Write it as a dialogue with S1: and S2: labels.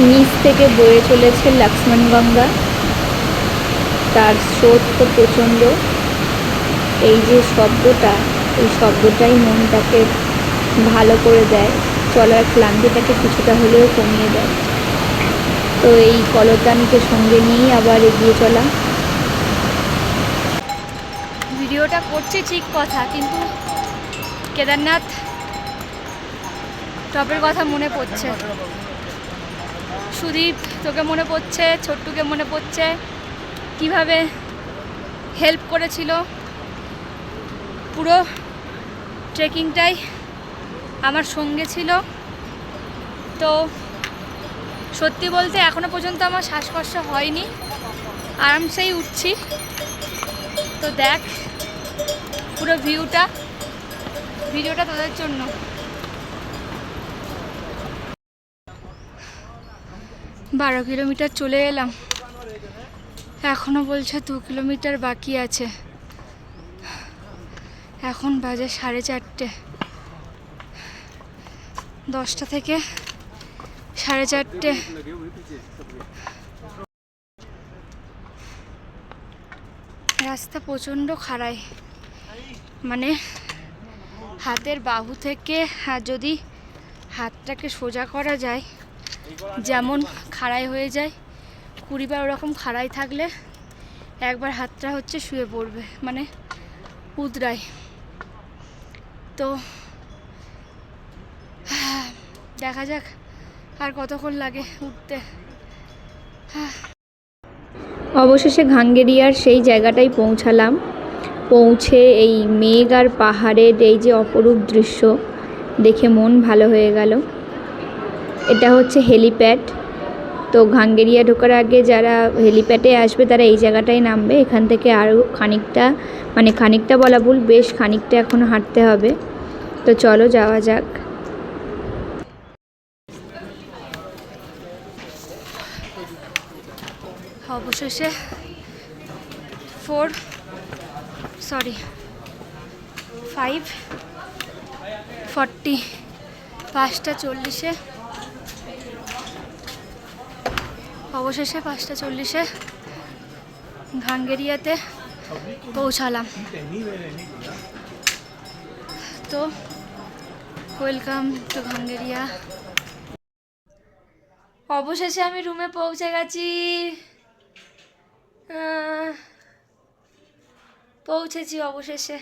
S1: নিচ থেকে বয়ে চলেছে লক্ষ্মণগঙ্গা, তার স্রোত তো প্রচণ্ড। এই যে শব্দটা, এই শব্দটাই মনটাকে ভালো করে দেয়, চলার ক্লান্তিটাকে কিছুটা হলেও কমিয়ে দেয়। তো এই কলতানকে সঙ্গে নিয়েই আবার এগিয়ে চলা। ভিডিওটা করছি ঠিক কথা, কিন্তু কেদারনাথ টপের কথা মনে পড়ছে। সুদীপ তোকে মনে পড়ছে, ছোট্টুকে মনে পড়ছে, কিভাবে হেল্প করেছিল। পুরো ট্রেকিংটাই আমার সঙ্গে ছিল। তো সত্যি বলতে এখনো পর্যন্ত আমার শ্বাসকষ্ট হয়নি, আরামসেই উঠছি। তো দেখ পুরো ভিডিওটা তোদের জন্য। 12 কিলোমিটার চলে এলাম, এখনো বলছে 2 কিলোমিটার বাকি আছে। এখন বাজে 4:30, 10টা থেকে 4:30। রাস্তা প্রচণ্ড খাড়াই, মানে হাতের বাহু থেকে যদি হাতটাকে সোজা করা যায়, যেমন খাড়াই হয়ে যায় 20 বার ওরকম খাড়াই থাকলে একবার হাতটা হচ্ছে শুয়ে পড়বে, মানে উদরায়। তো দেখা যাক আর কতক্ষণ লাগে উঠতে। অবশেষে ঘাঙ্গেরিয়ার সেই জায়গাটাই পৌঁছালাম। পৌঁছে এই মেঘ আর পাহাড়ের এই যে অপরূপ দৃশ্য দেখে মন ভালো হয়ে গেল। এটা হচ্ছে হেলিপ্যাড। তো ঘাঙ্গেরিয়া ঢোকার আগে যারা হেলিপ্যাডে আসবে তারা এই জায়গাটায় নামবে। এখান থেকে আরও খানিকটা, মানে খানিকটা বলা ভুল, বেশ খানিকটা এখন হাঁটতে হবে। তো চলো যাওয়া যাক। অবশেষে 5:40, 5:40 অবশেষে 5:40 ঘাঙ্গেরিয়াতে পৌঁছালাম। তো ওয়েলকাম টু ঘাঙ্গেরিয়া। অবশেষে আমি রুমে পৌঁছে গেছি। পৌঁছেছি অবশেষে।